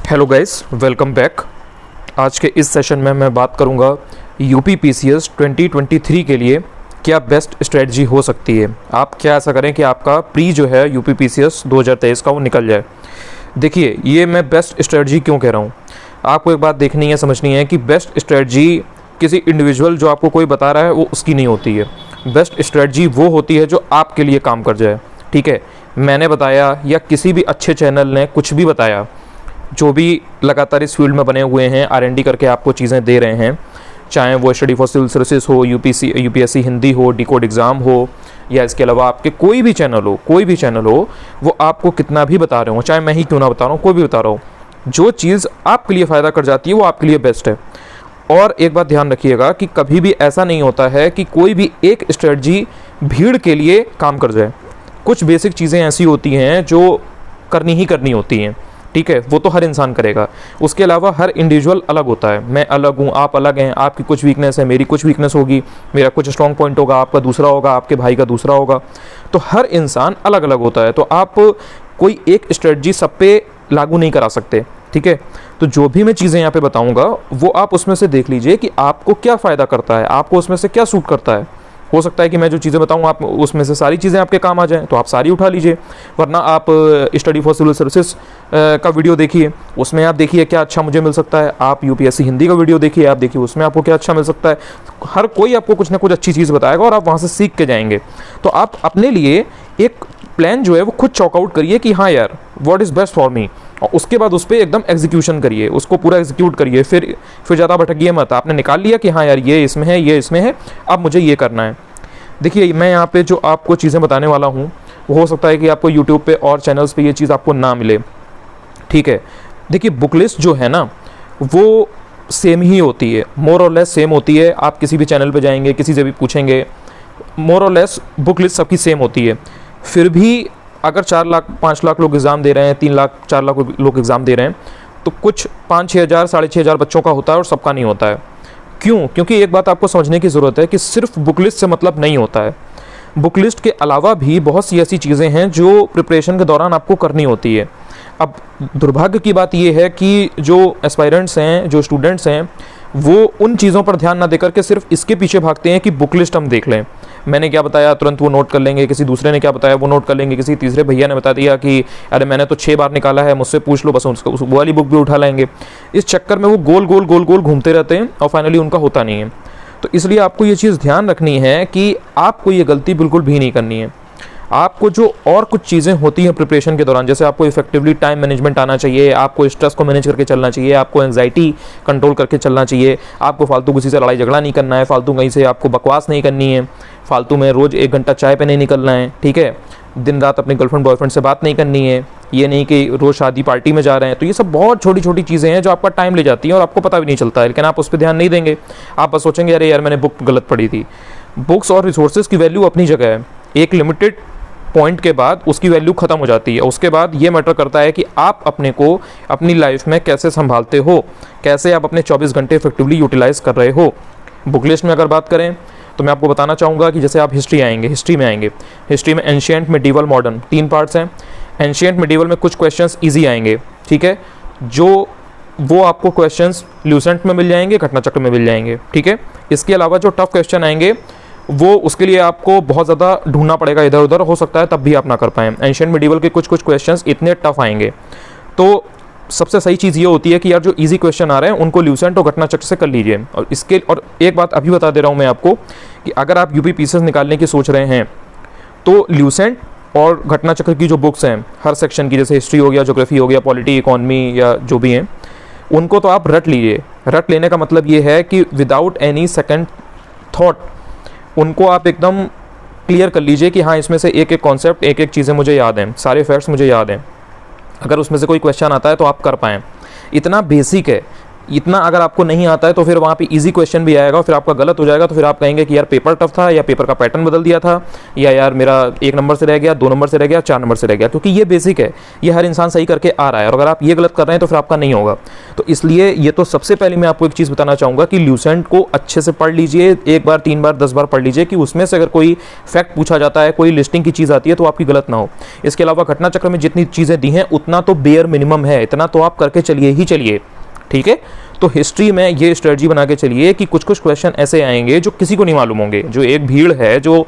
Hello guys, welcome back. आज के इस सेशन में मैं बात करूंगा यूपी पीसीएस 2023 के लिए क्या बेस्ट स्ट्रेटजी हो सकती है। आप क्या ऐसा करें कि आपका प्री जो है यूपी पीसीएस 2023 का वो निकल जाए। देखिए, ये मैं बेस्ट स्ट्रेटजी क्यों कह रहा हूँ। आपको एक बात देखनी है, समझनी है कि बेस्ट स्ट्रेटजी किसी इंडिविजुअल जो आपको कोई बता रहा है वो उसकी नहीं होती है। बेस्ट स्ट्रेटजी वो होती है जो आपके लिए काम कर जाए। ठीक है, मैंने बताया या किसी भी अच्छे चैनल ने कुछ भी बताया, जो भी लगातार इस फील्ड में बने हुए हैं, R&D करके आपको चीज़ें दे रहे हैं, चाहे वो स्टडी फॉर सिविल सर्विसेज हो, यूपीएससी हिंदी हो, डिकोड एग्ज़ाम हो, या इसके अलावा आपके कोई भी चैनल हो, वो आपको कितना भी बता रहे हो, चाहे मैं ही क्यों ना बता रहा हूँ, कोई भी बता रहा हूँ, जो चीज़ आपके लिए फ़ायदा कर जाती है वो आपके लिए बेस्ट है। और एक बात ध्यान रखिएगा कि कभी भी ऐसा नहीं होता है कि कोई भी एक स्ट्रेटजी भीड़ के लिए काम कर जाए। कुछ बेसिक चीज़ें ऐसी होती हैं जो करनी ही करनी होती हैं। ठीक है, वो तो हर इंसान करेगा। उसके अलावा हर इंडिविजुअल अलग होता है। मैं अलग हूँ, आप अलग हैं। आपकी कुछ वीकनेस है, मेरी कुछ वीकनेस होगी, मेरा कुछ स्ट्रॉन्ग पॉइंट होगा, आपका दूसरा होगा, आपके भाई का दूसरा होगा। तो हर इंसान अलग अलग होता है। तो आप कोई एक स्ट्रेटजी सब पे लागू नहीं करा सकते। ठीक है, तो जो भी मैं चीज़ें यहाँ पे बताऊँगा वो आप उसमें से देख लीजिए कि आपको क्या फ़ायदा करता है, आपको उसमें से क्या सूट करता है। हो सकता है कि मैं जो चीज़ें बताऊँ आप उसमें से सारी चीज़ें आपके काम आ जाएं, तो आप सारी उठा लीजिए। वरना आप स्टडी फॉर सिविल सर्विसेज का वीडियो देखिए, उसमें आप देखिए क्या अच्छा मुझे मिल सकता है। आप यूपीएससी हिंदी का वीडियो देखिए, आप देखिए उसमें आपको क्या अच्छा मिल सकता है। हर कोई आपको कुछ ना कुछ अच्छी चीज़ बताएगा और आप वहाँ से सीख के जाएंगे। तो आप अपने लिए एक प्लान जो है वो खुद चॉकआउट करिए कि हाँ यार, what is best for me, और उसके बाद उस पर एकदम एग्जीक्यूशन करिए, उसको पूरा एग्जीक्यूट करिए। फिर ज़्यादा भटकिए मत। आपने निकाल लिया कि हाँ यार, ये इसमें है, ये इसमें है, अब मुझे ये करना है। देखिए, मैं यहाँ पे जो आपको चीज़ें बताने वाला हूँ वो हो सकता है कि आपको यूट्यूब पे और चैनल्स पे ये चीज़ आपको ना मिले। ठीक है, देखिए बुक लिस्ट जो है ना वो सेम ही होती है, मोर और लेस सेम होती है। आप किसी भी चैनल पे जाएंगे, किसी से भी पूछेंगे, मोर और लेस बुक लिस्ट सबकी सेम होती है। फिर भी अगर 4 लाख 5 लाख लोग एग्ज़ाम दे रहे हैं, 3 लाख 4 लाख लोग एग्ज़ाम दे रहे हैं, तो कुछ 5-6 हज़ार 6.5 हज़ार बच्चों का होता है और सबका नहीं होता है। क्यों? क्योंकि एक बात आपको समझने की ज़रूरत है कि सिर्फ बुक लिस्ट से मतलब नहीं होता है। बुक लिस्ट के अलावा भी बहुत सी ऐसी चीज़ें हैं जो प्रिपरेशन के दौरान आपको करनी होती है। अब दुर्भाग्य की बात यह है कि जो एस्पायरेंट्स हैं, जो स्टूडेंट्स हैं, वो उन चीज़ों पर ध्यान ना देकर के सिर्फ इसके पीछे भागते हैं कि बुक लिस्ट हम देख लें। मैंने क्या बताया तुरंत वो नोट कर लेंगे, किसी दूसरे ने क्या बताया वो नोट कर लेंगे, किसी तीसरे भैया ने बता दिया कि अरे मैंने तो 6 बार निकाला है, मुझसे पूछ लो, बस उसको वो वाली बुक भी उठा लेंगे। इस चक्कर में वो गोल गोल घूमते रहते हैं और फाइनली उनका होता नहीं है। तो इसलिए आपको ये चीज़ ध्यान रखनी है कि आपको ये गलती बिल्कुल भी नहीं करनी है। आपको जो और कुछ चीज़ें होती हैं प्रिपरेशन के दौरान, जैसे आपको इफेक्टिवली टाइम मैनेजमेंट आना चाहिए, आपको स्ट्रेस को मैनेज करके चलना चाहिए, आपको एंजाइटी कंट्रोल करके चलना चाहिए, आपको फालतू किसी से लड़ाई झगड़ा नहीं करना है, फालतू कहीं से आपको बकवास नहीं करनी है, फालतू में रोज़ 1 घंटा चाय पे नहीं निकलना है। ठीक है, दिन रात अपने गर्लफ्रेंड बॉयफ्रेंड से बात नहीं करनी है, ये नहीं कि रोज़ शादी पार्टी में जा रहे हैं। तो ये सब बहुत छोटी छोटी चीज़ें हैं जो आपका टाइम ले जाती हैं और आपको पता भी नहीं चलता है, लेकिन आप उस पर ध्यान नहीं देंगे। आप बस सोचेंगे अरे यार मैंने बुक गलत पढ़ी थी। बुक्स और रिसोर्सेज की वैल्यू अपनी जगह है, एक लिमिटेड पॉइंट के बाद उसकी वैल्यू ख़त्म हो जाती है। उसके बाद ये मैटर करता है कि आप अपने को अपनी लाइफ में कैसे संभालते हो, कैसे आप अपने 24 घंटे इफेक्टिवली यूटिलाइज़ कर रहे हो। बुक लिस्ट में अगर बात करें तो मैं आपको बताना चाहूँगा कि जैसे आप हिस्ट्री में आएंगे, हिस्ट्री में एंशिएंट, मिडीवल, मॉडर्न 3 पार्ट्स हैं। एंशिएंट मिडीवल में कुछ क्वेश्चंस इजी आएंगे। ठीक है, जो वो आपको क्वेश्चंस ल्यूसेंट में मिल जाएंगे, घटनाचक्र में मिल जाएंगे। ठीक है, इसके अलावा जो टफ क्वेश्चन आएंगे वो उसके लिए आपको बहुत ज़्यादा ढूंढना पड़ेगा इधर उधर, हो सकता है तब भी आप ना कर पाएँ। एंशिएंट मिडीवल के कुछ क्वेश्चंस इतने टफ आएंगे, तो सबसे सही चीज़ ये होती है कि यार जो इजी क्वेश्चन आ रहे हैं उनको ल्यूसेंट और घटनाचक्र से कर लीजिए। और एक बात अभी बता दे रहा हूँ मैं आपको कि अगर आप यूपी पीसीएस निकालने की सोच रहे हैं तो ल्यूसेंट और घटनाचक्र की जो बुक्स हैं हर सेक्शन की, जैसे हिस्ट्री हो गया, ज्योग्राफी हो गया, पॉलिटी, इकोनॉमी या जो भी हैं, उनको तो आप रट लीजिए। रट लेने का मतलब ये है कि विदाउट एनी सेकेंड थॉट उनको आप एकदम क्लियर कर लीजिए कि हाँ इसमें से एक एक कॉन्सेप्ट, एक एक चीज़ें मुझे याद हैं, सारे फैक्ट्स मुझे याद हैं। अगर उसमें से कोई क्वेश्चन आता है तो आप कर पाएँ। इतना बेसिक है, इतना अगर आपको नहीं आता है तो फिर वहाँ पे इजी क्वेश्चन भी आएगा, फिर आपका गलत हो जाएगा, तो फिर आप कहेंगे कि यार पेपर टफ था, या पेपर का पैटर्न बदल दिया था, या यार मेरा 1 नंबर से रह गया, 2 नंबर से रह गया, 4 नंबर से रह गया। क्योंकि ये बेसिक है, ये हर इंसान सही करके आ रहा है, और अगर आप ये गलत कर रहे हैं तो फिर आपका नहीं होगा। तो इसलिए ये तो सबसे पहले मैं आपको एक चीज़ बताना चाहूँगा कि ल्यूसेंट को अच्छे से पढ़ लीजिए, 1 बार 3 बार 10 बार पढ़ लीजिए, कि उसमें से अगर कोई फैक्ट पूछा जाता है, कोई लिस्टिंग की चीज़ आती है तो आपकी गलत ना हो। इसके अलावा घटना चक्र में जितनी चीज़ें दी हैं उतना तो बेयर मिनिमम है, इतना तो आप करके चलिए ही चलिए, ठीक है। तो हिस्ट्री में ये स्ट्रेटजी बना के चलिए कि कुछ कुछ क्वेश्चन ऐसे आएंगे जो किसी को नहीं मालूम होंगे, जो एक भीड़ है, जो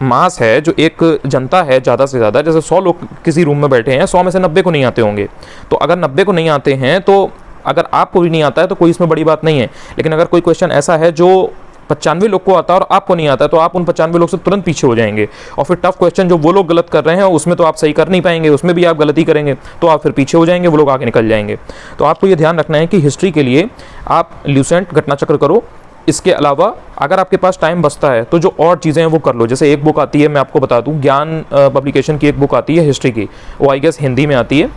मास है, जो एक जनता है ज़्यादा से ज़्यादा, जैसे 100 लोग किसी रूम में बैठे हैं, 100 में से 90 को नहीं आते होंगे। तो अगर 90 को नहीं आते हैं, तो अगर आपको भी नहीं आता है तो कोई इसमें बड़ी बात नहीं है। लेकिन अगर कोई क्वेश्चन ऐसा है जो 95 लोग को आता है और आपको नहीं आता है, तो आप उन 95 लोग से तुरंत पीछे हो जाएंगे, और फिर टफ क्वेश्चन जो वो लोग गलत कर रहे हैं उसमें तो आप सही कर नहीं पाएंगे, उसमें भी आप गलती करेंगे तो आप फिर पीछे हो जाएंगे, वो लोग आगे निकल जाएंगे। तो आपको ये ध्यान रखना है कि हिस्ट्री के लिए आप ल्यूसेंट घटना चक्र करो। इसके अलावा अगर आपके पास टाइम बचता है तो जो और चीज़ें हैं वो कर लो। जैसे एक बुक आती है, मैं आपको बता दूं, ज्ञान पब्लिकेशन की एक बुक आती है हिस्ट्री की, वो आई गेस हिंदी में आती है,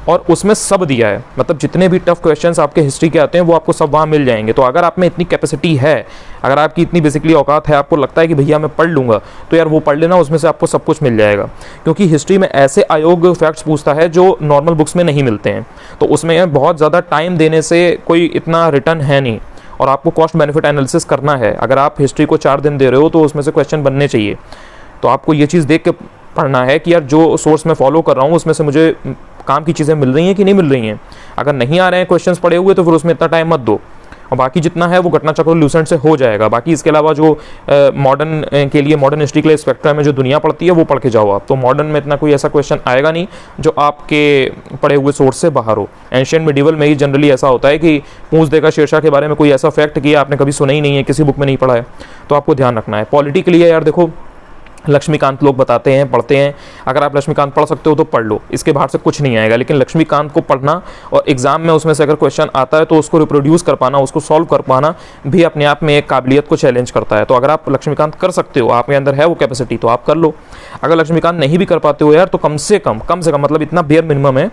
और उसमें सब दिया है, मतलब जितने भी टफ क्वेश्चंस आपके हिस्ट्री के आते हैं वो आपको सब वहाँ मिल जाएंगे। तो अगर आप में इतनी कैपेसिटी है, अगर आपकी इतनी बेसिकली औकात है, आपको लगता है कि भैया मैं पढ़ लूँगा, तो यार वो पढ़ लेना, उसमें से आपको सब कुछ मिल जाएगा। क्योंकि हिस्ट्री में ऐसे आयोग फैक्ट्स पूछता है जो नॉर्मल बुक्स में नहीं मिलते हैं, तो उसमें बहुत ज़्यादा टाइम देने से कोई इतना रिटर्न है नहीं, और आपको कॉस्ट बेनिफिट एनालिसिस करना है। अगर आप हिस्ट्री को 4 दिन दे रहे हो तो उसमें से क्वेश्चन बनने चाहिए। तो आपको ये चीज़ देख के पढ़ना है कि यार जो सोर्स मैं फॉलो कर रहा हूँ उसमें से मुझे काम की चीज़ें मिल रही हैं कि नहीं मिल रही हैं। अगर नहीं आ रहे हैं क्वेश्चंस पड़े हुए तो फिर उसमें इतना टाइम मत दो, और बाकी जितना है वो घटना चक्र ल्यूसेंट से हो जाएगा। बाकी इसके अलावा जो मॉडर्न के लिए, मॉडर्न हिस्ट्री के लिए स्पेक्ट्रम में जो दुनिया पढ़ती है वो पढ़ के जाओ आप। तो मॉडर्न में इतना कोई ऐसा क्वेश्चन आएगा नहीं जो आपके पढ़े हुए सोर्स से बाहर हो। एंशिएंट मिडिवल में ही जनरली ऐसा होता है कि पूछ देगा शेरशाह के बारे में कोई ऐसा फैक्ट किया आपने कभी सुना ही नहीं है, किसी बुक में नहीं पढ़ा है, तो आपको ध्यान रखना है। पॉलिटी के लिए यार देखो, लक्ष्मीकांत लोग बताते हैं, पढ़ते हैं, अगर आप लक्ष्मीकांत पढ़ सकते हो तो पढ़ लो, इसके बाहर से कुछ नहीं आएगा। लेकिन लक्ष्मीकांत को पढ़ना और एग्जाम में उसमें से अगर क्वेश्चन आता है तो उसको रिप्रोड्यूस कर पाना, उसको सॉल्व कर पाना भी अपने आप में एक काबिलियत को चैलेंज करता है। तो अगर आप लक्ष्मीकांत कर सकते हो, आपके अंदर है वो कैपेसिटी, तो आप कर लो। अगर लक्ष्मीकांत नहीं भी कर पाते हो यार, तो कम से कम मतलब इतना बेयर मिनिमम है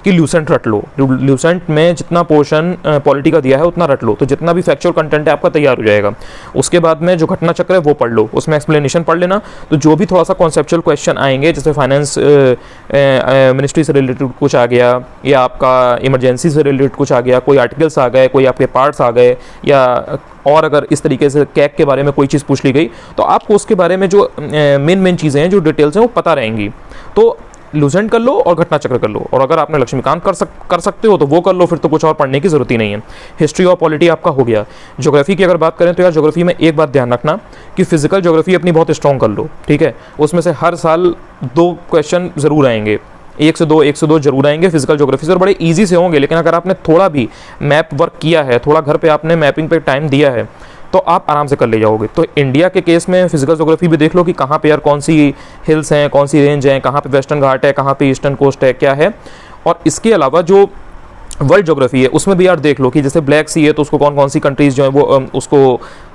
कि ल्यूसेंट रट लो। ल्यूसेंट में जितना पोर्शन पॉलिटी का दिया है उतना रट लो, तो जितना भी फैक्चुअल कंटेंट है आपका तैयार हो जाएगा। उसके बाद में जो घटना चक्र है वो पढ़ लो, उसमें एक्सप्लेनेशन पढ़ लेना। तो जो भी थोड़ा सा कॉन्सेप्चुअल क्वेश्चन आएंगे, जैसे फाइनेंस मिनिस्ट्री से रिलेटेड कुछ आ गया, या आपका इमरजेंसी से रिलेटेड कुछ आ गया, कोई आर्टिकल्स आ गए, कोई आपके पार्ट्स आ गए, या और अगर इस तरीके से कैग के बारे में कोई चीज़ पूछ ली गई, तो आपको उसके बारे में जो मेन चीज़ें हैं, जो डिटेल्स हैं वो पता रहेंगी। तो लूसेंट कर लो और घटना चक्र कर लो, और अगर आपने लक्ष्मीकांत कर सकते हो तो वो कर लो, फिर तो कुछ और पढ़ने की जरूरत ही नहीं है। हिस्ट्री और पॉलिटी आपका हो गया। ज्योग्राफी की अगर बात करें तो यार ज्योग्राफी में एक बात ध्यान रखना कि फिजिकल ज्योग्राफी अपनी बहुत स्ट्रॉन्ग कर लो, ठीक है। उसमें से हर साल 2 क्वेश्चन जरूर आएंगे, 1 से 2 जरूर आएंगे फिजिकल ज्योग्राफी से, और बड़े ईजी से होंगे। लेकिन अगर आपने थोड़ा भी मैप वर्क किया है, थोड़ा घर पे आपने मैपिंग पे टाइम दिया है, तो आप आराम से कर ले जाओगे। तो इंडिया के केस में फिजिकल ज्योग्राफी भी देख लो कि कहाँ पे यार कौन सी हिल्स हैं, कौन सी रेंज हैं, कहाँ पे वेस्टर्न घाट है, कहाँ पे ईस्टर्न कोस्ट है, क्या है। और इसके अलावा जो वर्ल्ड ज्योग्राफी है उसमें भी यार देख लो कि जैसे ब्लैक सी है तो उसको कौन कौन सी कंट्रीज़ जो है वो उसको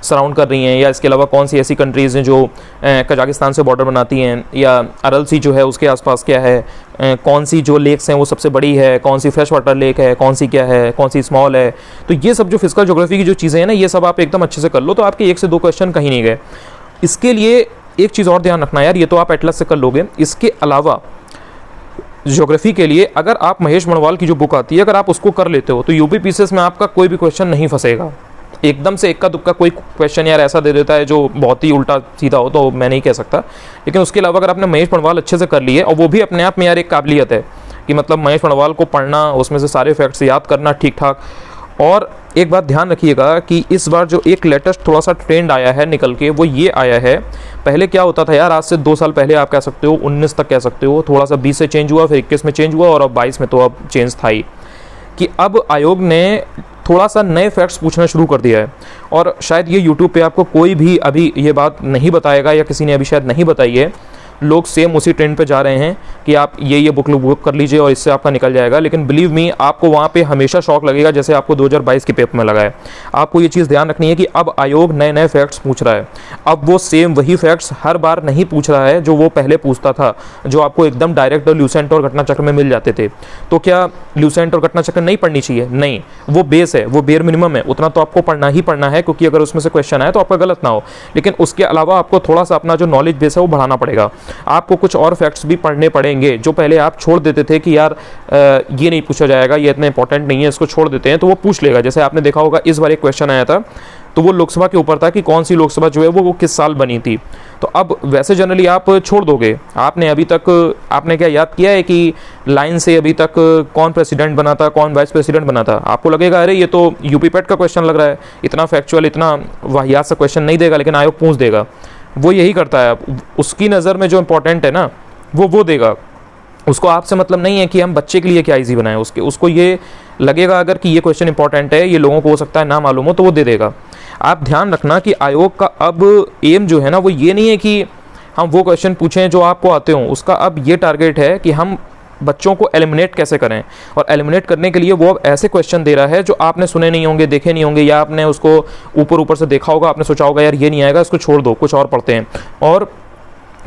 सराउंड कर रही हैं, या इसके अलावा कौन सी ऐसी कंट्रीज़ हैं जो कजाकिस्तान से बॉर्डर बनाती हैं, या अरल सी जो है उसके आसपास क्या है, कौन सी जो लेक्स हैं वो सबसे बड़ी है, कौन सी फ्रेश वाटर लेक है, कौन सी क्या है, कौन सी स्मॉल है। तो ये सब जो फिजिकल ज्योग्राफी की जो चीज़ें हैं ना, ये सब आप एकदम अच्छे से कर लो, तो आपके 1 से 2 क्वेश्चन कहीं नहीं गए। इसके लिए एक चीज़ और ध्यान रखना यार, ये तो आप एटलस से कर लोगे। इसके अलावा ज्योग्राफी के लिए अगर आप महेश मनवाल की जो बुक आती है, अगर आप उसको कर लेते हो तो यूपी पीसीएस में आपका कोई भी क्वेश्चन नहीं फंसेगा। एकदम से इक्का दुक्का कोई क्वेश्चन यार ऐसा दे देता है जो बहुत ही उल्टा सीधा हो, तो मैं नहीं कह सकता। लेकिन उसके अलावा अगर आपने महेश मनवाल अच्छे से कर लिए, और वो भी अपने आप में यार एक काबिलियत है कि मतलब महेश मनवाल को पढ़ना, उसमें से सारे फैक्ट्स याद करना ठीक ठाक। और एक बात ध्यान रखिएगा कि इस बार जो एक लेटेस्ट थोड़ा सा ट्रेंड आया है निकल के, वो ये आया है, पहले क्या होता था यार, आज से 2 साल पहले आप कह सकते हो, 19 तक कह सकते हो, थोड़ा सा 20 से चेंज हुआ, फिर 21 में चेंज हुआ, और अब 22 में तो अब चेंज था ही, कि अब आयोग ने थोड़ा सा नए फैक्ट्स पूछना शुरू कर दिया है। और शायद ये यूट्यूब पे आपको कोई भी अभी ये बात नहीं बताएगा, या किसी ने अभी शायद नहीं बताई है, लोग सेम उसी ट्रेंड पे जा रहे हैं कि आप ये बुक कर लीजिए और इससे आपका निकल जाएगा, लेकिन बिलीव मी आपको वहाँ पे हमेशा शॉक लगेगा जैसे आपको 2022 के पेपर में लगा है। आपको ये चीज़ ध्यान रखनी है कि अब आयोग नए नए फैक्ट्स पूछ रहा है। अब वो सेम वही फैक्ट्स हर बार नहीं पूछ रहा है जो वो पहले पूछता था, जो आपको एकदम डायरेक्ट और ल्यूसेंट और घटना चक्र में मिल जाते थे। तो क्या ल्यूसेंट और घटना चक्र नहीं पढ़नी चाहिए? नहीं, वो बेस है, वो बेयर मिनिमम है, उतना तो आपको पढ़ना ही पढ़ना है, क्योंकि अगर उसमें से क्वेश्चन आए तो आपका गलत ना हो। लेकिन उसके अलावा आपको थोड़ा सा अपना जो नॉलेज बेस है वो बढ़ाना पड़ेगा। आपको कुछ और फैक्ट्स भी पढ़ने पड़ेंगे जो पहले आप छोड़ देते थे कि यार ये नहीं पूछा जाएगा, ये इतना इंपॉर्टेंट नहीं है, इसको छोड़ देते हैं, तो वो पूछ लेगा। जैसे आपने देखा होगा इस बार एक क्वेश्चन आया था, तो वो लोकसभा के ऊपर था कि कौन सी लोकसभा जो है वो किस साल बनी थी। तो अब वैसे जनरली आप छोड़ दोगे। आपने अभी तक आपने क्या याद किया है कि लाइन से अभी तक कौन प्रेसिडेंट बना था, कौन वाइस प्रेसिडेंट बना था? आपको लगेगा अरे ये तो यूपी पेट का क्वेश्चन लग रहा है, इतना फैक्चुअल, इतना वाहियात सा क्वेश्चन नहीं देगा, लेकिन आयोग पूछ देगा। वो यही करता है, उसकी नज़र में जो इंपॉर्टेंट है ना वो देगा। उसको आपसे मतलब नहीं है कि हम बच्चे के लिए क्या इजी बनाएं, उसको ये लगेगा अगर कि ये क्वेश्चन इंपॉर्टेंट है, ये लोगों को हो सकता है ना मालूम हो, तो वो दे देगा। आप ध्यान रखना कि आयोग का अब एम जो है ना वो ये नहीं है कि हम वो क्वेश्चन पूछें जो आपको आते हों। उसका अब ये टारगेट है कि हम बच्चों को एलिमिनेट कैसे करें, और एलिमिनेट करने के लिए वो अब ऐसे क्वेश्चन दे रहा है जो आपने सुने नहीं होंगे, देखे नहीं होंगे, या आपने उसको ऊपर से देखा होगा, आपने सोचा होगा यार ये नहीं आएगा, इसको छोड़ दो, कुछ और पढ़ते हैं, और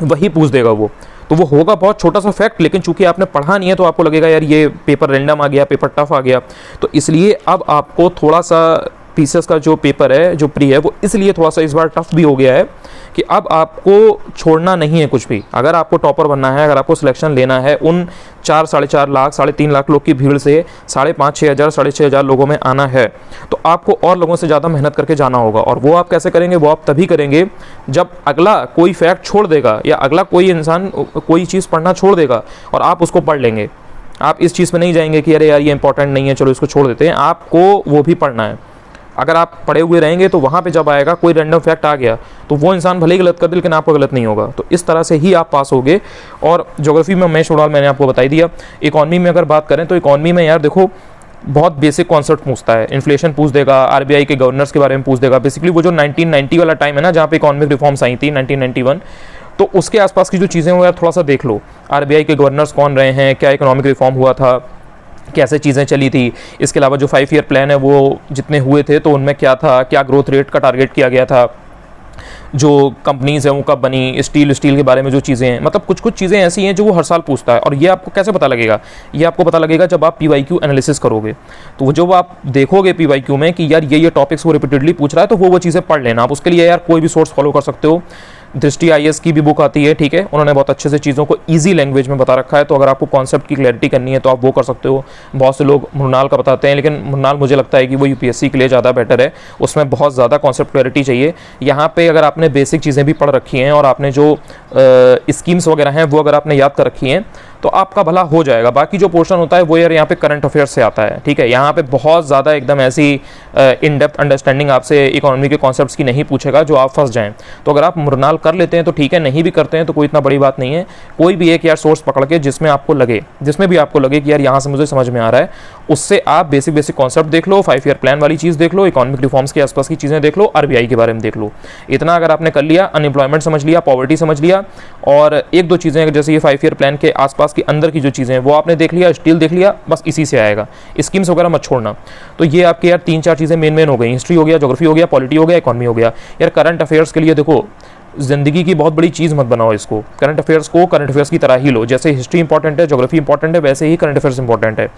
वही पूछ देगा वो। तो वो होगा बहुत छोटा सा फैक्ट, लेकिन चूंकि आपने पढ़ा नहीं है तो आपको लगेगा यार ये पेपर रैंडम आ गया, पेपर टफ आ गया। तो इसलिए अब आपको थोड़ा सा पीसीएस का जो पेपर है, जो प्री है, वो इसलिए थोड़ा सा इस बार टफ भी हो गया है कि अब आपको छोड़ना नहीं है कुछ भी। अगर आपको टॉपर बनना है, अगर आपको सिलेक्शन लेना है उन 4, 4.5 लाख, 3.5 लाख लोग की भीड़ से 5,500, 6,500 लोगों में आना है, तो आपको और लोगों से ज़्यादा मेहनत करके जाना होगा। और वो आप कैसे करेंगे? वो आप तभी करेंगे जब अगला कोई फैक्ट छोड़ देगा, या अगला कोई इंसान कोई चीज़ पढ़ना छोड़ देगा और आप उसको पढ़ लेंगे। आप इस चीज़ में नहीं जाएंगे कि अरे यार ये इंपॉर्टेंट नहीं है, चलो इसको छोड़ देते हैं। आपको वो भी पढ़ना है। अगर आप पढ़े हुए रहेंगे तो वहाँ पे जब आएगा कोई रैंडम फैक्ट आ गया तो वो इंसान भले ही गलत कर दे, लेकिन आपको गलत नहीं होगा। तो इस तरह से ही आप पास होगे। और ज्योग्राफी में उमेश उड़ाल मैंने आपको बता दिया। इकॉनमी में अगर बात करें तो इकॉनमी में यार देखो बहुत बेसिक कॉन्सेप्ट पूछता है। इन्फ्लेशन पूछ देगा, आरबीआई के गवर्नर्स के बारे में पूछ देगा। बेसिकली वो जो 1990 वाला टाइम है ना, जहाँ पे इकोनॉमिक रिफॉर्म्स आई थी 1991, तो उसके आसपास की जो चीज़ें हो यार थोड़ा सा देख लो। आरबीआई के गवर्नर्स कौन रहे हैं, क्या इकोनॉमिक रिफॉर्म हुआ था, कैसे चीज़ें चली थी। इसके अलावा जो 5 ईयर प्लान है वो जितने हुए थे तो उनमें क्या था, क्या ग्रोथ रेट का टारगेट किया गया था, जो कंपनीज़ हैं वो कब बनी, स्टील के बारे में जो चीज़ें हैं, मतलब कुछ चीज़ें ऐसी हैं जो वो हर साल पूछता है। और ये आपको कैसे पता लगेगा? ये आपको पता लगेगा जब आप पीवाईक्यू एनालिसिस करोगे। तो जब आप देखोगे पीवाईक्यू में कि यार ये टॉपिक्स वो रिपीटेडली पूछ रहा है, तो वो चीज़ें पढ़ लेना। आप उसके लिए यार कोई भी सोर्स फॉलो कर सकते हो। दृष्टि आईएएस की भी बुक आती है, ठीक है, उन्होंने बहुत अच्छे से चीज़ों को इजी लैंग्वेज में बता रखा है। तो अगर आपको कॉन्सेप्ट की क्लैरिटी करनी है तो आप वो कर सकते हो। बहुत से लोग मुन्नाल का बताते हैं, लेकिन मुन्नाल मुझे लगता है कि वो यूपीएससी के लिए ज़्यादा बेटर है, उसमें बहुत ज़्यादा कॉन्सेप्ट क्लैरिटी चाहिए। यहाँ पे अगर आपने बेसिक चीज़ें भी पढ़ रखी हैं और आपने जो स्कीम्स वगैरह हैं वो अगर आपने याद कर रखी हैं तो आपका भला हो जाएगा। बाकी जो पोर्शन होता है वो यार यहाँ पे करंट अफेयर्स से आता है, ठीक है। यहाँ पे बहुत ज़्यादा एकदम ऐसी इन डेप्थ अंडरस्टैंडिंग आपसे इकोनॉमी के कॉन्सेप्ट्स की नहीं पूछेगा जो आप फंस जाएं। तो अगर आप मुरनाल कर लेते हैं तो ठीक है, नहीं भी करते हैं तो कोई इतना बड़ी बात नहीं है। कोई भी एक यार सोर्स पकड़ के जिसमें भी आपको लगे कि यार यहाँ से मुझे समझ में आ रहा है, उससे आप बेसिक कॉन्सेप्ट देख लो, 5 ईयर प्लान वाली चीज़ देख लो, इकोनॉमिक रिफॉर्म्स के आसपास की चीज़ें देख लो, आरबीआई के बारे में देख लो। इतना अगर आपने कर लिया, अनएम्प्लॉयमेंट समझ लिया, पॉवर्टी समझ लिया, और 1-2 चीज़ें जैसे ये 5 ईयर प्लान के आसपास की अंदर की जो चीज़ें वो आपने देख लिया, स्टील देख लिया, बस इसी से आएगा। स्कीम्स वगैरह मत छोड़ना। तो ये आपके यार 3-4 चीज़ें मेन हो गई। हिस्ट्री हो गया, ज्योग्राफी हो गया, पॉलिटी हो गया, इकोनॉमी हो गया। यार करंट अफेयर्स के लिए देखो, जिंदगी की बहुत बड़ी चीज़ मत बनाओ इसको। करंट अफेयर्स को करंट अफेयर्स की तरह ही लो। जैसे हिस्ट्री इंपॉर्टेंट है, ज्योग्राफी इंपॉर्टेंट है, वैसे ही करंट अफेयर्स इंपॉर्टेंट है।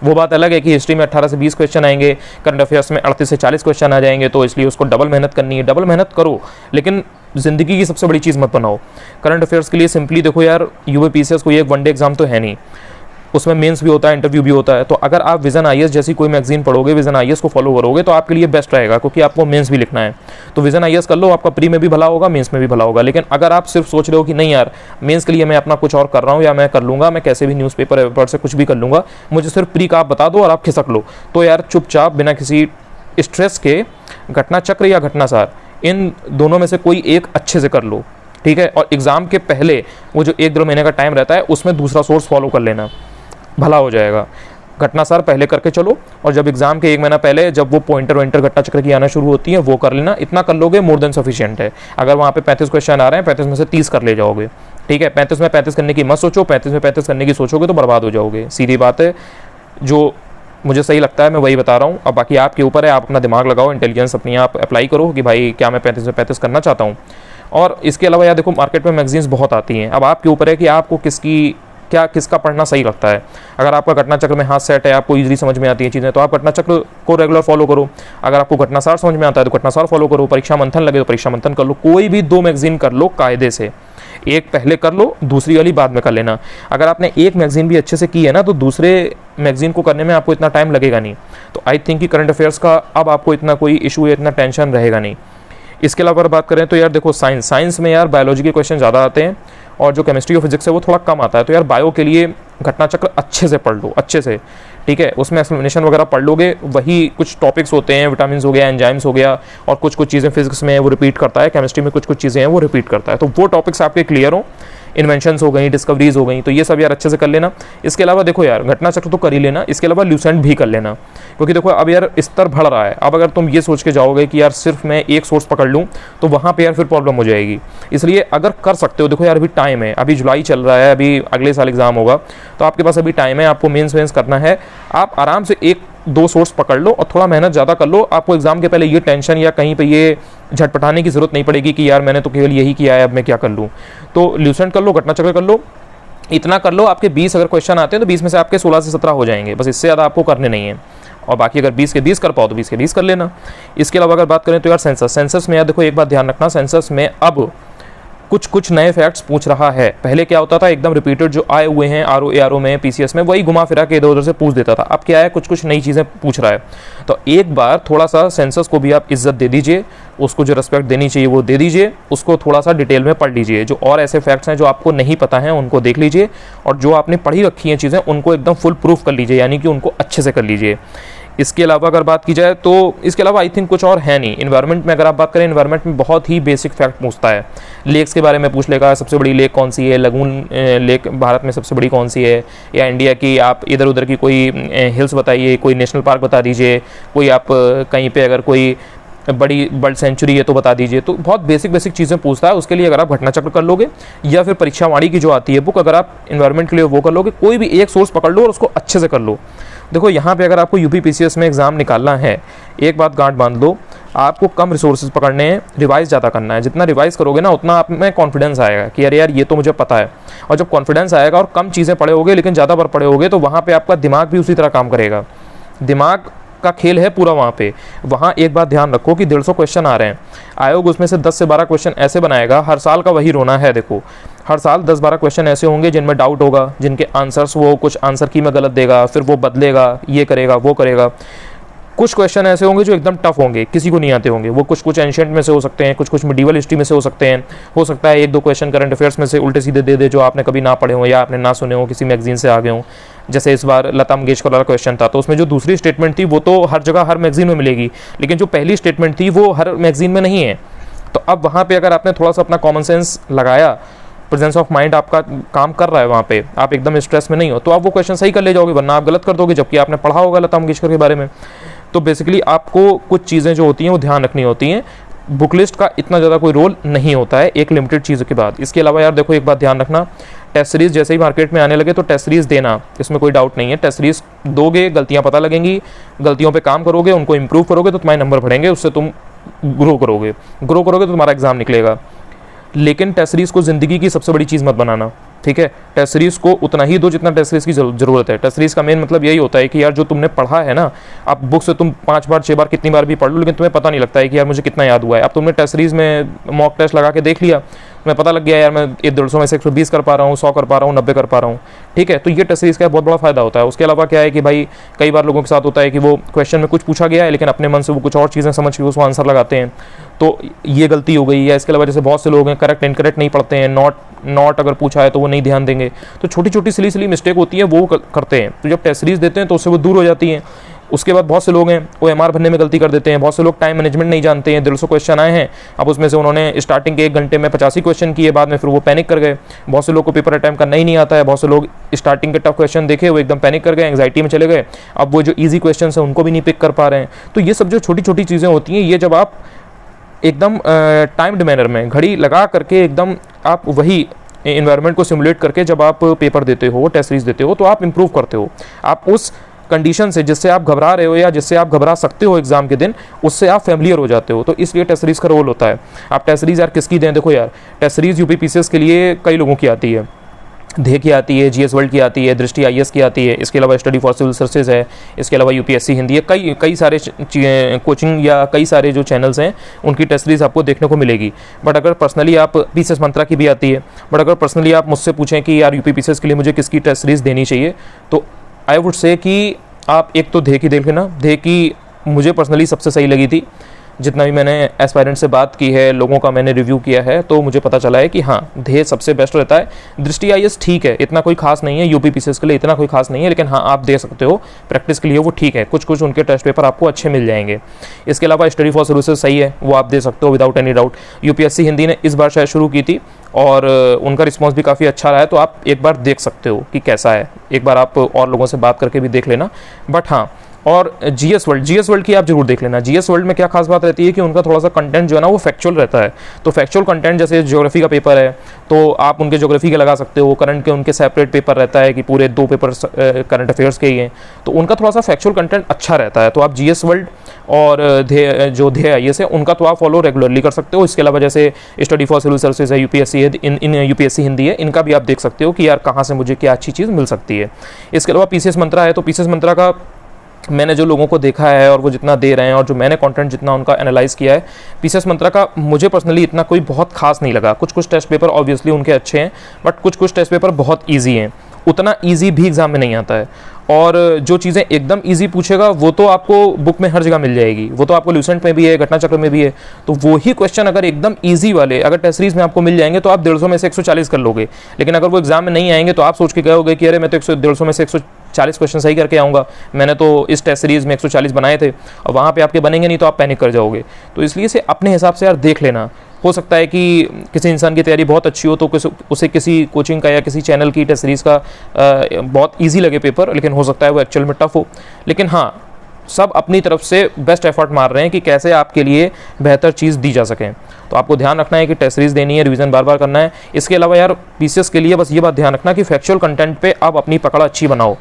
वो बात अलग है कि हिस्ट्री में 18 से 20 क्वेश्चन आएंगे, करंट अफेयर्स में 38 से 40 क्वेश्चन आ जाएंगे, तो इसलिए उसको डबल मेहनत करनी है। डबल मेहनत करो, लेकिन जिंदगी की सबसे बड़ी चीज़ मत बनाओ। करंट अफेयर्स के लिए सिंपली देखो यार, यूपीएससी कोई एक वनडे एग्जाम तो है नहीं, उसमें मेंस भी होता है, इंटरव्यू भी होता है। तो अगर आप विजन आईएएस जैसी कोई मैगजीन पढ़ोगे, विजन आईएएस को फॉलो करोगे, तो आपके लिए बेस्ट रहेगा, क्योंकि आपको मेंस भी लिखना है। तो विजन आईएएस कर लो, आपका प्री में भी भला होगा, मेंस में भी भला होगा। लेकिन अगर आप सिर्फ सोच रहे हो कि नहीं यार मेंस के लिए मैं अपना कुछ और कर रहा हूँ, या मैं कर लूँगा, मैं कैसे भी न्यूज़पेपर से कुछ भी कर लूँगा, मुझे सिर्फ प्री का आप बता दो और आप खिसक लो, तो यार चुपचाप बिना किसी स्ट्रेस के घटना चक्र या घटनासार, इन दोनों में से कोई एक अच्छे से कर लो, ठीक है। और एग्ज़ाम के पहले वो जो 1-2 महीने का टाइम रहता है, उसमें दूसरा सोर्स फॉलो कर लेना, भला हो जाएगा। घटनासार पहले करके चलो, और जब एग्जाम के 1 महीना पहले जब वो पॉइंटर वॉइंटर घटना चक्र की आना शुरू होती है वो कर लेना। इतना कर लोगे मोर देन सफिशिएंट है। अगर वहाँ पे 35 क्वेश्चन आ रहे हैं, 35 में से 30 कर ले जाओगे, ठीक है। 35 में 35 करने की मत सोचो, 35 में 35 करने की सोचोगे तो बर्बाद हो जाओगे, सीधी बात है। जो मुझे सही लगता है मैं वही बता रहा हूँ। अब बाकी आपके ऊपर है, आप अपना दिमाग लगाओ, इंटेलिजेंस अपनी आप अप्लाई करो कि भाई क्या मैं 35 में 35 करना चाहता हूँ। और इसके अलावा यार देखो, मार्केट में मैगजीन्स बहुत आती हैं, अब आपके ऊपर है कि आपको किसका पढ़ना सही लगता है। अगर आपका घटना चक्र में हाथ सेट है, आपको इजीली समझ में आती है चीज़ें, तो आप घटना चक्र को रेगुलर फॉलो करो। अगर आपको घटनासार समझ में आता है तो घटनासार फॉलो करो। परीक्षा मंथन लगे तो परीक्षा मंथन कर लो। कोई भी 2 मैगजीन कर लो कायदे से, एक पहले कर लो, दूसरी वाली बाद में कर लेना। अगर आपने एक मैगजीन भी अच्छे से की है ना, तो दूसरे मैगजीन को करने में आपको इतना टाइम लगेगा नहीं। तो आई थिंक कि करंट अफेयर्स का अब आपको इतना कोई इशू या इतना टेंशन रहेगा नहीं। इसके अलावा अगर बात करें तो यार देखो, साइंस में यार बायोलॉजी के क्वेश्चन ज़्यादा आते हैं और जो केमिस्ट्री और फिजिक्स है वो थोड़ा कम आता है। तो यार बायो के लिए घटना चक्र अच्छे से पढ़ लो, अच्छे से, ठीक है। उसमें एक्सप्लेनेशन वगैरह पढ़ लोगे, वही कुछ टॉपिक्स होते हैं, विटामिन हो गया, एंजाइम्स हो गया, और कुछ चीज़ें फिजिक्स में वो रिपीट करता है, केमिस्ट्री में कुछ चीज़ें हैं वो रिपीट करता है। तो वो टॉपिक्स आपके क्लियर हो, इन्वेंशंस हो गई, डिस्कवरीज हो गई, तो ये सब यार अच्छे से कर लेना। इसके अलावा देखो यार, घटना चक्र तो कर ही लेना, इसके अलावा ल्यूसेंट भी कर लेना, क्योंकि देखो अब यार स्तर बढ़ रहा है। अब अगर तुम ये सोच के जाओगे कि यार सिर्फ मैं एक सोर्स पकड़ लूँ तो वहाँ पे यार फिर प्रॉब्लम हो जाएगी। इसलिए अगर कर सकते हो, देखो यार अभी टाइम है, अभी जुलाई चल रहा है, अभी अगले साल एग्जाम होगा, तो आपके पास अभी टाइम है, आपको मेंस वेंस करना है। आप आराम से 1-2 सोर्स पकड़ लो और थोड़ा मेहनत ज़्यादा कर लो। आपको एग्जाम के पहले ये टेंशन या कहीं पे ये झटपटाने की जरूरत नहीं पड़ेगी कि यार मैंने तो केवल यही किया है, अब मैं क्या कर लूँ। तो ल्यूसेंट कर लो, घटना चक्र कर लो, इतना कर लो। आपके 20 अगर क्वेश्चन आते हैं तो 20 में से आपके 16 से 17 हो जाएंगे, बस इससे ज़्यादा आपको करने नहीं है। और बाकी अगर 20 के 20 कर पाओ तो 20 के 20 कर लेना। इसके अलावा अगर बात करें तो यार सेंसस में यार देखो, एक बात ध्यान रखना, सेंसस में अब कुछ नए फैक्ट्स पूछ रहा है। पहले क्या होता था, एकदम रिपीटेड जो आए हुए हैं आरओ एआरओ में, पीसीएस में, वही घुमा फिरा के इधर उधर से पूछ देता था। अब क्या है, कुछ नई चीज़ें पूछ रहा है। तो एक बार थोड़ा सा सेंसस को भी आप इज्जत दे दीजिए, उसको जो रिस्पेक्ट देनी चाहिए वो दे दीजिए, उसको थोड़ा सा डिटेल में पढ़ लीजिए। जो और ऐसे फैक्ट्स हैं जो आपको नहीं पता हैं उनको देख लीजिए, और जो आपने पढ़ी रखी हैं चीज़ें उनको एकदम फुल प्रूफ कर लीजिए, यानी कि उनको अच्छे से कर लीजिए। इसके अलावा अगर बात की जाए तो इसके अलावा आई थिंक कुछ और है नहीं। इन्वायरमेंट में अगर आप बात करें, इन्वायरमेंट में बहुत ही बेसिक फैक्ट पूछता है। लेक्स के बारे में पूछ लेगा, सबसे बड़ी लेक कौन सी है, लगून लेक भारत में सबसे बड़ी कौन सी है, या इंडिया की आप इधर उधर की कोई हिल्स बताइए, कोई नेशनल पार्क बता दीजिए, कोई आप कहीं पे अगर कोई बड़ी बर्ड सेंचुरी है तो बता दीजिए। तो बहुत बेसिक चीज़ें पूछता है। उसके लिए अगर आप घटना चक्र कर लोगे, या फिर परीक्षा वाणी की जो आती है बुक, अगर आप इन्वायरमेंट के लिए वो कर लोगे, कोई भी एक सोर्स पकड़ लो और उसको अच्छे से कर लो। देखो यहाँ पे अगर आपको यूपी पीसीएस में एग्जाम निकालना है, एक बात गांठ बांध लो, आपको कम रिसोर्सेज पकड़ने हैं, रिवाइज ज़्यादा करना है। जितना रिवाइज करोगे ना उतना आप में कॉन्फिडेंस आएगा कि अरे यार ये तो मुझे पता है। और जब कॉन्फिडेंस आएगा और कम चीज़ें पढ़े होगे लेकिन ज़्यादा बार पढ़े होगे, तो वहाँ पे आपका दिमाग भी उसी तरह काम करेगा। दिमाग का खेल है पूरा वहाँ पे। वहाँ एक बात ध्यान रखो कि 150 क्वेश्चन आ रहे हैं, आयोग उसमें से 10 से 12 क्वेश्चन ऐसे बनाएगा, हर साल का वही रोना है। देखो हर साल 10-12 क्वेश्चन ऐसे होंगे जिनमें डाउट होगा, जिनके आंसर्स वो कुछ आंसर की में गलत देगा, फिर वो बदलेगा, ये करेगा वो करेगा। कुछ क्वेश्चन ऐसे होंगे जो एकदम टफ होंगे, किसी को नहीं आते होंगे। वो कुछ एंशिएंट में से हो सकते हैं, कुछ मिडिवल हिस्ट्री में से हो सकते हैं। हो सकता है 1-2 क्वेश्चन करंट अफेयर्स में से उल्टे सीधे दे दे, जो आपने कभी ना पढ़े हो या आपने ना सुने हो, किसी मैगजीन से आ गए हो। जैसे इस बार लता मंगेशकर वाला क्वेश्चन था, तो उसमें जो दूसरी स्टेटमेंट थी वो तो हर जगह हर मैगजीन में मिलेगी, लेकिन जो पहली स्टेटमेंट थी वो हर मैगजीन में नहीं है। तो अब वहाँ पे अगर आपने थोड़ा सा अपना कॉमन सेंस लगाया, प्रेजेंस ऑफ माइंड आपका काम कर रहा है वहाँ पे, आप एकदम स्ट्रेस में नहीं हो, तो आप वो क्वेश्चन सही कर ले जाओगे, वरना आप गलत कर दोगे जबकि आपने पढ़ा होगा लता मंगेशकर के बारे में। तो बेसिकली आपको कुछ चीज़ें जो होती हैं वो ध्यान रखनी होती हैं। बुक लिस्ट का इतना ज़्यादा कोई रोल नहीं होता है एक लिमिटेड चीज़ के बाद। इसके अलावा यार देखो एक बात ध्यान रखना, टेस्ट सीरीज जैसे ही मार्केट में आने लगे तो टेस्ट सीरीज देना, इसमें कोई डाउट नहीं है। टेस्ट सीरीज दोगे, गलतियाँ पता लगेंगी, गलतियों पे काम करोगे, उनको इंप्रूव करोगे तो तुम्हारे नंबर बढ़ेंगे, उससे तुम ग्रो करोगे तो तुम्हारा एग्जाम निकलेगा। लेकिन टेस्ट सीरीज को ज़िंदगी की सबसे बड़ी चीज़ मत बनाना, ठीक है। टेस्ट सीरीज को उतना ही दो जितना टेस्ट सीरीज की ज़रूरत है। टेस्ट सीरीज का मेन मतलब यही होता है कि यार जो तुमने पढ़ा है ना, आप बुक से तुम 5 बार 6 बार कितनी बार भी पढ़ लो, लेकिन तुम्हें पता नहीं लगता है कि यार मुझे कितना याद हुआ है। अब तुमने टेस्ट सीरीज में मॉक टेस्ट लगा के देख लिया, तुम्हें पता लग गया यार मैं 150 में से 120 कर पा रहा हूँ, 100 कर पा रहा हूँ, 90 कर पा रहा हूँ, ठीक है। तो ये टेस्ट सीरीज का बहुत बड़ा फायदा होता है। उसके अलावा क्या है कि भाई कई बार लोगों के साथ होता है कि वो क्वेश्चन में कुछ पूछा गया है लेकिन अपने मन से वो कुछ और चीज़ें समझ के उसको आंसर लगाते हैं, तो ये गलती हो गई है। इसके अलावा जैसे बहुत से लोग हैं करेक्ट इनकरेक्ट नहीं पढ़ते हैं, नॉट अगर पूछा है तो वो नहीं ध्यान देंगे, तो छोटी छोटी सिली मिस्टेक होती है वो करते हैं। तो जब टेस्ट सीरीज देते हैं तो उससे वो दूर हो जाती हैं। उसके बाद बहुत से लोग हैं वो एमआर भरने में गलती कर देते हैं, बहुत से लोग टाइम मैनेजमेंट नहीं जानते हैं। 150 क्वेश्चन आए हैं, अब उसमें से उन्होंने स्टार्टिंग के 1 घंटे में 85 क्वेश्चन किए, बाद में फिर वो पैनिक कर गए। बहुत से लोग को पेपर अटैम्प्ट करना ही नहीं आता है, बहुत से लोग स्टार्टिंग के टफ क्वेश्चन देखे वो एकदम पैनिक कर गए, एंग्जाइटी में चले गए, अब वो जो ईजी क्वेश्चन है उनको भी नहीं पिक कर पा रहे हैं। तो ये सब जो छोटी छोटी चीज़ें होती हैं, ये जब आप एकदम टाइम्ड मैनर में घड़ी लगा करके एकदम आप वही इन्वायरमेंट को सिमुलेट करके जब आप पेपर देते हो, टेस्ट सीरीज देते हो, तो आप इंप्रूव करते हो। आप उस कंडीशन से जिससे आप घबरा रहे हो या जिससे आप घबरा सकते हो एग्जाम के दिन, उससे आप फैमिलियर हो जाते हो। तो इसलिए टेस्ट सीरीज का रोल होता है। आप टेस्ट सीरीज यार किसकी दें? देखो यार, टेस्ट सीरीज यूपी पीसीएस के लिए कई लोगों की आती है। धे की आती है, जीएस वर्ल्ड की आती है, दृष्टि आईएएस की आती है, इसके अलावा स्टडी फॉर सिविल सर्विसेज है, इसके अलावा यूपीएससी हिंदी है। कई सारे कोचिंग या कई सारे जो चैनल्स हैं उनकी टेस्ट सीरीज आपको देखने को मिलेगी। बट अगर पर्सनली आप पीसीएस मंत्रा की भी आती है, बट अगर पर्सनली आप मुझसे पूछें कि यार यूपी पीसीएस के लिए मुझे किसकी टेस्ट सीरीज देनी चाहिए, तो आई वुड से कि आप एक तो धे की देख लेना। धे की मुझे पर्सनली सबसे सही लगी थी। जितना भी मैंने एस्पायरेंट से बात की है, लोगों का मैंने रिव्यू किया है, तो मुझे पता चला है कि हाँ, धे सबसे बेस्ट रहता है। दृष्टि आईएएस ठीक है, इतना कोई खास नहीं है, यूपी पीसीएस के लिए इतना कोई खास नहीं है, लेकिन हाँ आप दे सकते हो, प्रैक्टिस के लिए वो ठीक है। कुछ उनके टेस्ट पेपर आपको अच्छे मिल जाएंगे। इसके अलावा स्टडी फॉर सर्विसेज सही है, वो आप दे सकते हो without any doubt. UPSC Hindi ने इस बार शायद शुरू की थी और उनका रिस्पॉन्स भी काफ़ी अच्छा रहा है, तो आप एक बार देख सकते हो कि कैसा है। एक बार आप और लोगों से बात करके भी देख लेना। बट हाँ, और जीएस वर्ल्ड की आप जरूर देख लेना। जीएस वर्ल्ड में क्या खास बात रहती है कि उनका थोड़ा सा कंटेंट जो है ना वो फैक्चुअल रहता है। तो फैक्चुअल कंटेंट, जैसे ज्योग्राफी का पेपर है तो आप उनके ज्योग्राफी के लगा सकते हो, करंट के उनके सेपरेट पेपर रहता है कि पूरे 2 पेपर करंट अफेयर्स के ही हैं, तो उनका थोड़ा सा फैक्चुअल कंटेंट अच्छा रहता है। तो आप जीएस वर्ल्ड और जो धे आईएएस है उनका तो आप फॉलो रेगुलरली कर सकते हो। इसके अलावा जैसे स्टडी फॉर सिविल सर्विसेज है, यूपीएससी है, इन यूपीएससी हिंदी है, इनका भी आप देख सकते हो कि यार कहाँ से मुझे क्या अच्छी चीज़ मिल सकती है। इसके अलावा पीसीएस मंत्रा है, तो पीसीएस मंत्रा का मैंने जो लोगों को देखा है और वो जितना दे रहे हैं और जो मैंने कंटेंट जितना उनका एनालाइज किया है, पीसीएस मंत्रा का मुझे पर्सनली इतना कोई बहुत खास नहीं लगा। कुछ टेस्ट पेपर ऑब्वियसली उनके अच्छे हैं, बट कुछ टेस्ट पेपर बहुत ईजी हैं। उतना ईजी भी एग्जाम में नहीं आता है। और जो चीज़ें एकदम ईजी पूछेगा वो तो आपको बुक में हर जगह मिल जाएगी, वो तो आपको ल्यूसेंट में भी है, घटना चक्र में भी है। तो वही क्वेश्चन अगर एकदम ईजी वाले अगर टेस्ट सीरीज में आपको मिल जाएंगे तो आप 150 में से 140 कर लोगे। लेकिन अगर वो एग्जाम में नहीं आएंगे तो आप सोच के गए होगे कि अरे मैं तो 150 में से 140 क्वेश्चन सही करके आऊँगा, मैंने तो इस टेस्ट सीरीज में 140 बनाए थे, और वहाँ पर आपके बनेंगे नहीं तो आप पैनिक कर जाओगे। तो इसलिए से अपने हिसाब से यार देख लेना। हो सकता है कि किसी इंसान की तैयारी बहुत अच्छी हो तो उसे किसी कोचिंग का या किसी चैनल की टेस्ट सीरीज़ का बहुत इजी लगे पेपर, लेकिन हो सकता है वो एक्चुअल में टफ हो। लेकिन हाँ, सब अपनी तरफ से बेस्ट एफर्ट मार रहे हैं कि कैसे आपके लिए बेहतर चीज़ दी जा सके। तो आपको ध्यान रखना है कि टेस्ट सीरीज़ देनी है, रिवीजन बार बार करना है। इसके अलावा यार पीसीएस के लिए बस ये बात ध्यान रखना कि फैक्चुअल कंटेंट पे आप अपनी पकड़ अच्छी बनाओ।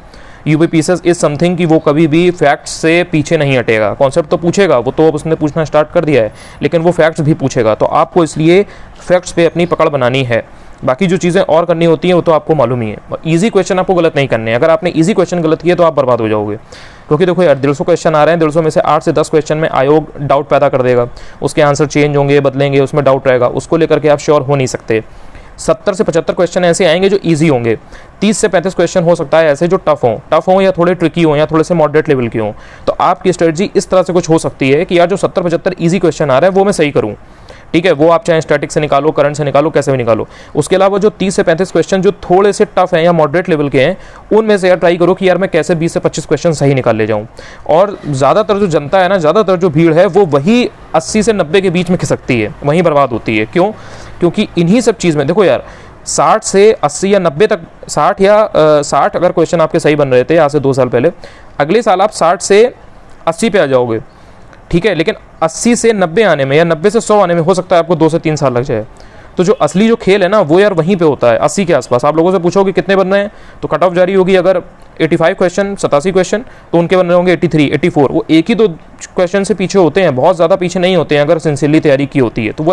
यूपी पीसीएस इज समथिंग कि वो कभी भी फैक्ट्स से पीछे नहीं हटेगा। कॉन्सेप्ट तो पूछेगा, वो तो अब उसने पूछना स्टार्ट कर दिया है, लेकिन वो फैक्ट्स भी पूछेगा। तो आपको इसलिए फैक्ट्स पे अपनी पकड़ बनानी है। बाकी जो चीज़ें और करनी होती हैं वो तो आपको मालूम ही है। ईजी क्वेश्चन आपको गलत नहीं करने हैं। अगर आपने ईजी क्वेश्चन गलत किए तो आप बर्बाद हो जाओगे। क्योंकि देखो यार, 150 क्वेश्चन आ रहे हैं, 150 में से 8 से 10 क्वेश्चन में आयोग डाउट पैदा कर देगा। उसके आंसर चेंज होंगे, बदलेंगे, उसमें डाउट रहेगा, उसको लेकर के आप श्योर हो नहीं सकते। 70 से 75 क्वेश्चन ऐसे आएंगे जो इजी होंगे। 30 से 35 क्वेश्चन हो सकता है ऐसे जो टफ हों या थोड़े ट्रिकी हों या थोड़े से मॉडरेट लेवल के हों। तो आपकी स्ट्रेटजी इस तरह से कुछ हो सकती है कि यार जो 70-75 इजी क्वेश्चन आ रहे हैं वो मैं सही करूं। ठीक है, वो आप चाहे स्टैटिक से निकालो, करंट से निकालो, कैसे भी निकालो। उसके अलावा जो 30 से 35 क्वेश्चन जो थोड़े से टफ हैं या मॉडरेट लेवल के हैं, उनमें से यार ट्राई करो कि यार मैं कैसे 20 से 25 क्वेश्चन सही निकाल ले जाऊं। और ज़्यादातर जो जनता है ना, ज़्यादातर जो भीड़ है वो वही 80 से 90 के बीच में खिसकती है, वहीं बर्बाद होती है। क्यों? क्योंकि इन्हीं सब चीज़ में देखो यार, 60 से 80 या 90 तक, 60 अगर क्वेश्चन आपके सही बन रहे थे आज से 2 साल पहले, अगले साल आप 60 से 80 पे आ जाओगे। ठीक है, लेकिन 80 से 90 आने में या 90 से 100 आने में हो सकता है आपको 2 से 3 साल लग जाए। तो जो असली जो खेल है ना वो यार वहीं पे होता है, 80 के आसपास। आप लोगों से पूछोगे कितने बन रहे हैं तो कट ऑफ जारी होगी। अगर 85 क्वेश्चन, 87 क्वेश्चन, तो उनके बन रहे होंगे 83, 84। वो एक ही 2 क्वेश्चन से पीछे होते हैं, बहुत ज़्यादा पीछे नहीं होते हैं अगर सिंसियरली तैयारी की होती है। तो